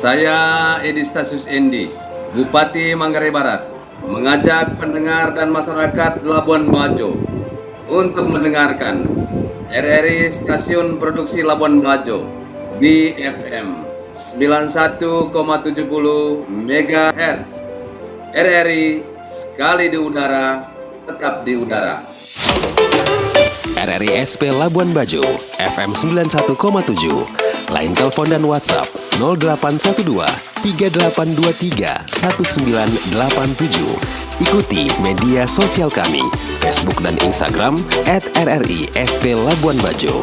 Saya Edi Stasius Endi, Bupati Manggarai Barat, mengajak pendengar dan masyarakat Labuan Bajo untuk mendengarkan RRI Stasiun Produksi Labuan Bajo BFM 91,70 MHz. RRI sekali di udara, tetap di udara. RRI SP Labuan Bajo, FM 91,7. Line telepon dan WhatsApp 0812 3823 1987. Ikuti media sosial kami, Facebook dan Instagram @RRI SP Labuan Bajo.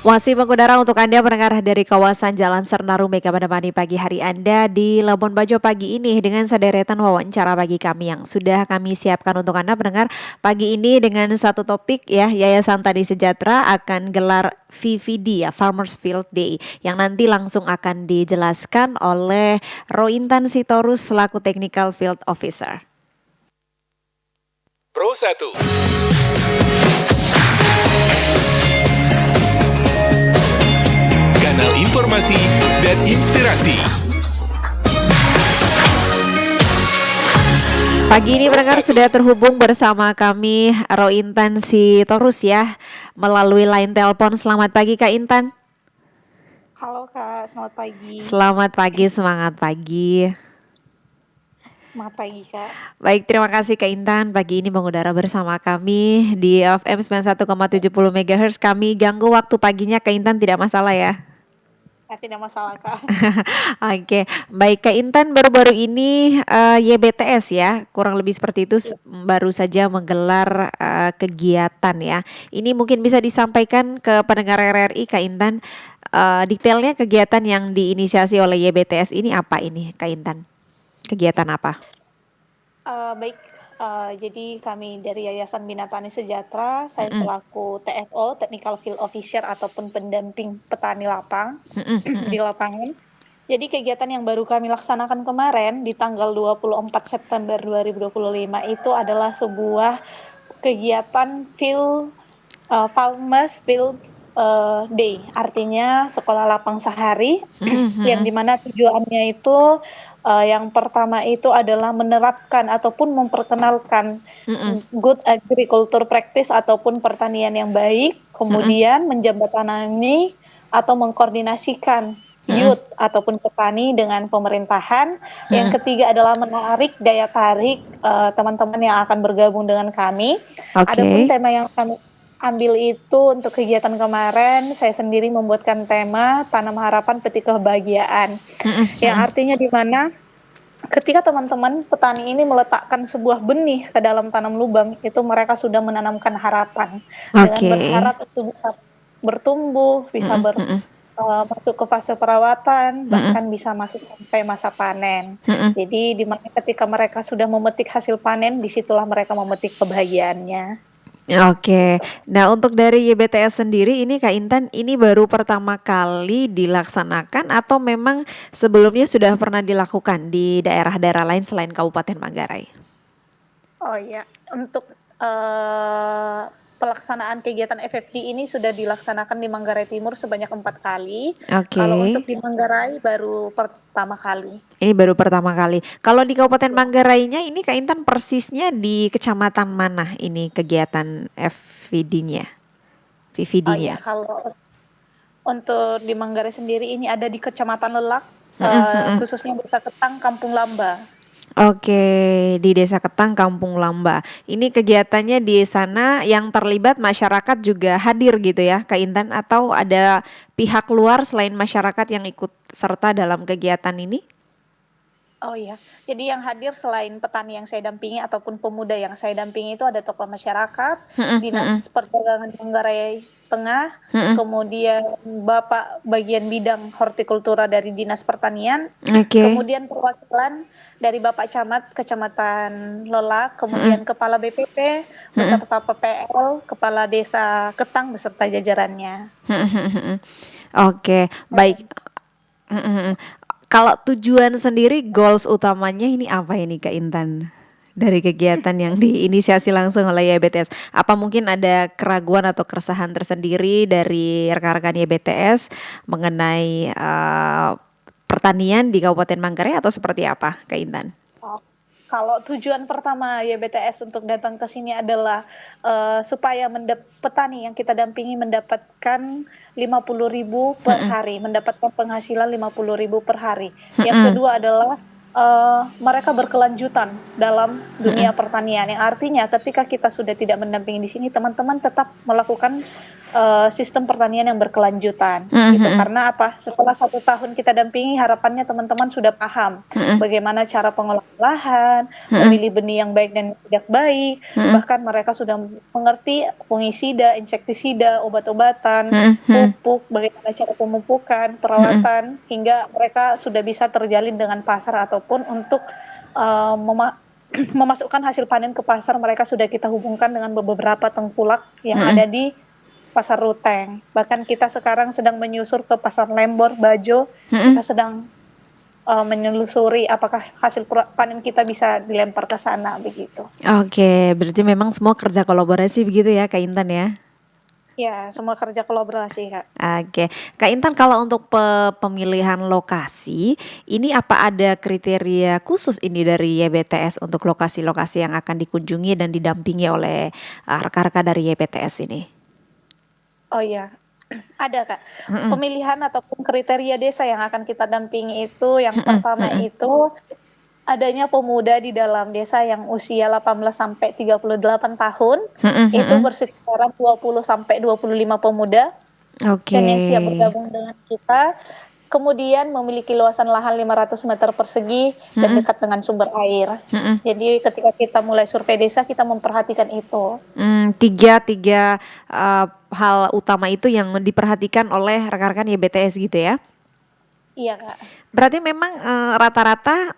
Masih mengudara untuk Anda pendengar dari kawasan Jalan Sernaru Mega menemani pagi hari Anda di Labuan Bajo pagi ini dengan sederetan wawancara bagi kami yang sudah kami siapkan untuk Anda pendengar pagi ini dengan satu topik ya, Yayasan Tani Sejahtera akan gelar FFD ya, Farmers Field Day yang nanti langsung akan dijelaskan oleh Rointan Sitorus selaku Technical Field Officer. Pro 1. Kanal informasi dan inspirasi. Pagi ini pendengar sudah terhubung bersama kami Rointan Sitorus ya melalui line telepon. Selamat pagi Kak Intan. Halo Kak, selamat pagi. Selamat pagi, semangat pagi. Semangat pagi Kak. Baik, terima kasih Kak Intan pagi ini mengudara bersama kami di FM 91,70 MHz. Kami ganggu waktu paginya Kak Intan, tidak masalah ya? Tidak masalah Kak. Oke, baik Kak Intan, baru-baru ini YBTS ya, kurang lebih seperti itu baru saja menggelar kegiatan ya. Ini mungkin bisa disampaikan ke pendengar RRI Kak Intan, detailnya kegiatan yang diinisiasi oleh YBTS ini apa ini Kak Intan? Kegiatan apa? Jadi kami dari Yayasan Bina Tani Sejahtera, saya selaku TFO, Technical Field Officer ataupun pendamping petani lapang di lapangan. Jadi kegiatan yang baru kami laksanakan kemarin di tanggal 24 September 2025 itu adalah sebuah kegiatan Farmers Field Day, artinya sekolah lapang sehari, yang dimana tujuannya itu yang pertama itu adalah menerapkan ataupun memperkenalkan good agriculture practice ataupun pertanian yang baik, kemudian menjembatani atau mengkoordinasikan youth ataupun petani dengan pemerintahan. Yang ketiga adalah menarik daya tarik teman-teman yang akan bergabung dengan kami. Adapun tema yang kami ambil itu untuk kegiatan kemarin, saya sendiri membuatkan tema Tanam Harapan Petik Kebahagiaan, yang artinya di mana ketika teman-teman petani ini meletakkan sebuah benih ke dalam tanam lubang, itu mereka sudah menanamkan harapan dengan berharap itu bisa bertumbuh, bisa masuk ke fase perawatan, bahkan bisa masuk sampai masa panen. Jadi di mana ketika mereka sudah memetik hasil panen, disitulah mereka memetik kebahagiaannya. Oke, nah untuk dari YBTS sendiri ini Kak Intan, ini baru pertama kali dilaksanakan atau memang sebelumnya sudah pernah dilakukan di daerah-daerah lain selain Kabupaten Manggarai? Oh ya, untuk pelaksanaan kegiatan FFD ini sudah dilaksanakan di Manggarai Timur sebanyak 4 kali. Kalau untuk di Manggarai baru pertama kali. Ini baru pertama kali. Kalau di Kabupaten Manggarainya ini Kak Intan persisnya di kecamatan mana ini kegiatan FVD-nya? VVD-nya? Kalau untuk di Manggarai sendiri ini ada di Kecamatan Lelak, khususnya Desa Ketang, Kampung Lamba. Oke, di Desa Ketang, Kampung Lamba. Ini kegiatannya di sana yang terlibat masyarakat juga hadir gitu ya, Kak Intan? Atau ada pihak luar selain masyarakat yang ikut serta dalam kegiatan ini? Oh iya, jadi yang hadir selain petani yang saya dampingi ataupun pemuda yang saya dampingi itu ada tokoh masyarakat, Dinas Perdagangan Manggarai Tengah, kemudian Bapak bagian bidang hortikultura dari Dinas Pertanian, kemudian perwakilan dari Bapak Camat Kecamatan Lelak, kemudian Kepala BPP beserta PPL, Kepala Desa Ketang beserta jajarannya. Oke, baik. Kalau tujuan sendiri, goals utamanya ini apa ini Kak Intan? dari kegiatan yang diinisiasi langsung oleh YBTS. Apa mungkin ada keraguan atau keresahan tersendiri dari rekan-rekan YBTS mengenai pertanian di Kabupaten Manggarai atau seperti apa, Kak Intan? Oh, kalau tujuan pertama YBTS untuk datang ke sini adalah supaya petani yang kita dampingi mendapatkan 50.000 per hari, mendapatkan penghasilan 50.000 per hari. Yang kedua adalah mereka berkelanjutan dalam dunia pertanian, yang artinya ketika kita sudah tidak mendampingi di sini, teman-teman tetap melakukan sistem pertanian yang berkelanjutan, gitu. Karena apa? Setelah 1 tahun kita dampingi, harapannya teman-teman sudah paham bagaimana cara pengolahan lahan, memilih benih yang baik dan tidak baik, bahkan mereka sudah mengerti fungisida, insektisida, obat-obatan, pupuk, bagaimana cara pemupukan, perawatan, hingga mereka sudah bisa terjalin dengan pasar ataupun untuk memasukkan hasil panen ke pasar. Mereka sudah kita hubungkan dengan beberapa tengkulak yang ada di Pasar Ruteng. Bahkan kita sekarang sedang menyusur ke Pasar Lembor, Bajo. Kita sedang menelusuri apakah hasil panen kita bisa dilempar ke sana, begitu. Oke, berarti memang semua kerja kolaborasi begitu ya, Kak Intan ya? Ya, semua kerja kolaborasi, Kak. Oke, Kak Intan, kalau untuk pemilihan lokasi, ini apa ada kriteria khusus ini dari YBTS untuk lokasi-lokasi yang akan dikunjungi dan didampingi oleh rekan-rekan dari YBTS ini? Oh iya, ada Kak. Pemilihan ataupun kriteria desa yang akan kita dampingi itu, yang pertama itu adanya pemuda di dalam desa yang usia 18 sampai 38 tahun, itu bersekitaran 20 sampai 25 pemuda, dan yang siap bergabung dengan kita. Kemudian memiliki luasan lahan 500 meter persegi dan dekat dengan sumber air. Jadi ketika kita mulai survei desa, kita memperhatikan itu. Tiga hal utama itu yang diperhatikan oleh rekan-rekan YBTS gitu ya? Iya, Kak. Berarti memang rata-rata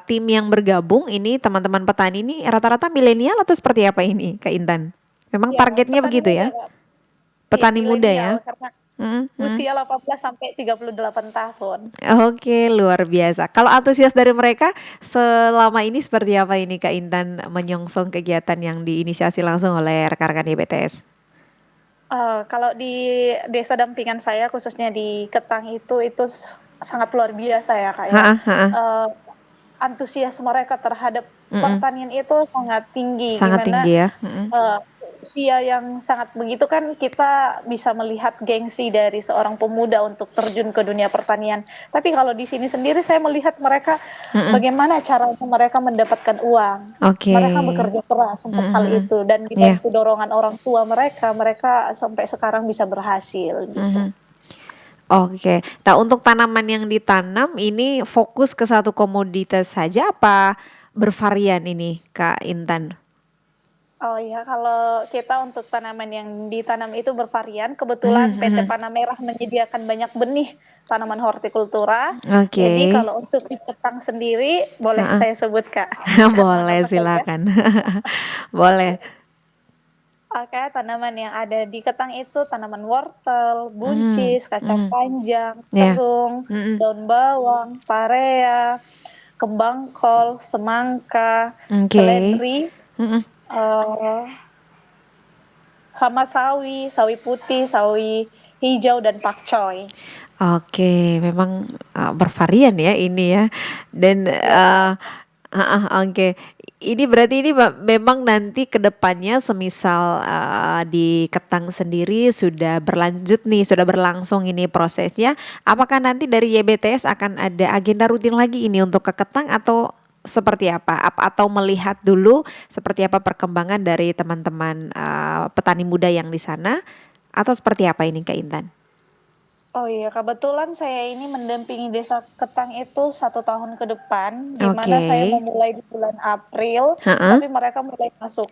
tim yang bergabung ini, teman-teman petani ini rata-rata milenial atau seperti apa ini, Kak Intan? Memang targetnya begitu ya? Petani muda ya? Karena usia 18 sampai 38 tahun. Oke, luar biasa. Kalau antusias dari mereka selama ini seperti apa ini, Kak Intan, menyongsong kegiatan yang diinisiasi langsung oleh rekan-rekan YBTS? Kalau di desa dampingan saya, khususnya di Ketang itu sangat luar biasa ya, Kak ya. Antusias mereka terhadap pertanian itu sangat tinggi. Sangat tinggi ya. Usia yang sangat begitu kan, kita bisa melihat gengsi dari seorang pemuda untuk terjun ke dunia pertanian. Tapi kalau di sini sendiri saya melihat mereka bagaimana caranya mereka mendapatkan uang. Mereka bekerja keras untuk hal itu, dan dibantu dorongan orang tua mereka sampai sekarang bisa berhasil gitu. Oke. Nah, untuk tanaman yang ditanam ini fokus ke satu komoditas saja apa bervarian ini, Kak Intan? Oh iya, kalau kita untuk tanaman yang ditanam itu bervarian. Kebetulan PT Panamerah menyediakan banyak benih tanaman hortikultura. Jadi kalau untuk di Ketang sendiri, boleh saya sebut, Kak? Boleh, silakan. Boleh. Oke, tanaman yang ada di Ketang itu tanaman wortel, buncis, kacang panjang, terung, daun bawang, parea, kembang kol, semangka, seledri, sama sawi putih, sawi hijau, dan pakcoy. Oke, memang bervarian ya ini ya. Dan oke. Ini berarti ini memang nanti ke depannya semisal di Ketang sendiri sudah berlanjut nih, sudah berlangsung ini prosesnya. Apakah nanti dari YBTS akan ada agenda rutin lagi ini untuk ke Ketang atau seperti apa? Atau melihat dulu seperti apa perkembangan dari teman-teman petani muda yang di sana, atau seperti apa ini, Kak Intan? Oh iya, kebetulan saya ini mendampingi Desa Ketang itu 1 tahun ke depan, di mana saya memulai di bulan April, tapi mereka mulai masuk.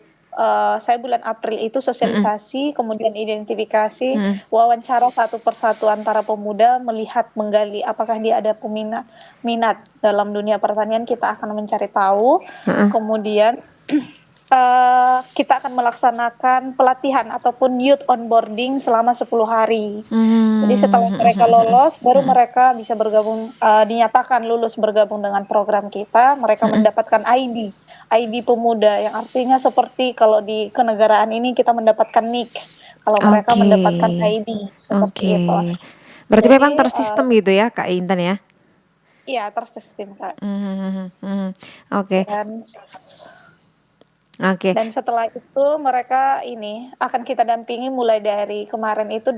Saya bulan April itu sosialisasi, kemudian identifikasi, wawancara satu persatu antara pemuda, melihat, menggali apakah dia ada minat dalam dunia pertanian. Kita akan mencari tahu, kemudian kita akan melaksanakan pelatihan ataupun youth onboarding selama 10 hari. Jadi setelah mereka lolos, baru mereka bisa bergabung, dinyatakan lulus bergabung dengan program kita, mereka mendapatkan ID pemuda, yang artinya seperti kalau di kenegaraan ini kita mendapatkan NIK, kalau mereka Oke. mendapatkan ID, seperti itu. Oke. Berarti Jadi, memang tersistem gitu ya Kak Intan ya? iya tersistem Kak. Oke. Oke. Dan setelah itu mereka ini akan kita dampingi mulai dari kemarin itu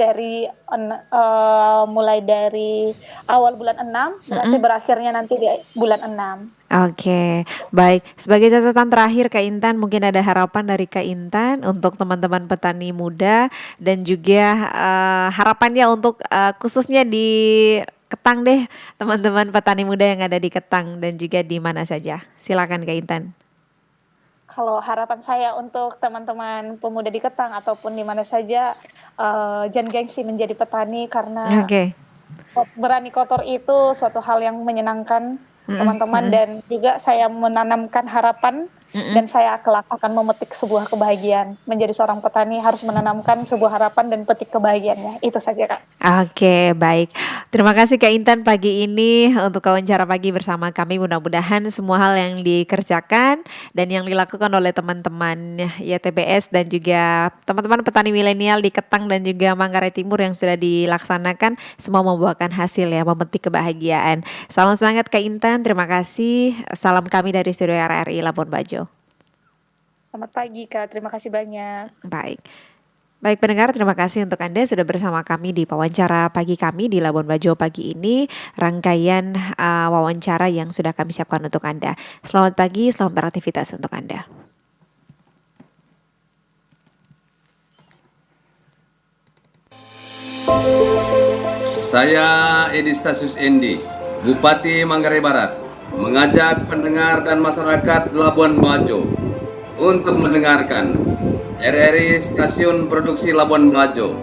mulai dari awal bulan 6, berarti berakhirnya nanti di bulan 6. Oke, baik. Sebagai catatan terakhir Kak Intan, mungkin ada harapan dari Kak Intan untuk teman-teman petani muda dan juga harapannya untuk khususnya di Ketang deh, teman-teman petani muda yang ada di Ketang dan juga di mana saja. Silakan Kak Intan. Kalau harapan saya untuk teman-teman pemuda di Ketang ataupun di mana saja, jangan gengsi menjadi petani karena berani kotor itu suatu hal yang menyenangkan teman-teman, dan juga saya menanamkan harapan dan saya kelak akan memetik sebuah kebahagiaan. Menjadi seorang petani harus menanamkan sebuah harapan dan petik kebahagiaannya. Itu saja Kak. Oke, baik. Terima kasih Kak Intan pagi ini untuk wawancara pagi bersama kami. Mudah-mudahan semua hal yang dikerjakan dan yang dilakukan oleh teman-teman YTBS dan juga teman-teman petani milenial di Ketang dan juga Manggarai Timur yang sudah dilaksanakan semua membuahkan hasil ya, memetik kebahagiaan. Salam semangat Kak Intan, terima kasih. Salam kami dari Studio RRI Labuan Bajo. Selamat pagi Kak, terima kasih banyak. Baik. Baik pendengar, terima kasih untuk Anda sudah bersama kami di wawancara pagi kami di Labuan Bajo pagi ini. Rangkaian wawancara yang sudah kami siapkan untuk Anda. Selamat pagi, selamat beraktivitas untuk Anda. Saya Edi Stasius Endi, Bupati Manggarai Barat, mengajak pendengar dan masyarakat Labuan Bajo untuk mendengarkan RRI Stasiun Produksi Labuan Bajo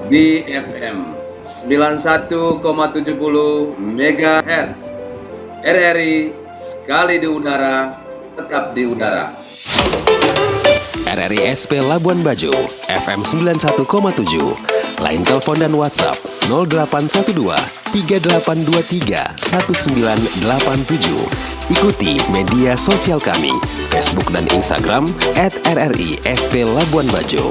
BFM 91,70 MHz. RRI sekali di udara, tetap di udara. RRI SP Labuan Bajo FM 91,7. Line telepon dan WhatsApp 0812 3823 1987. Ikuti media sosial kami, Facebook dan Instagram @RRI SP Labuan Bajo.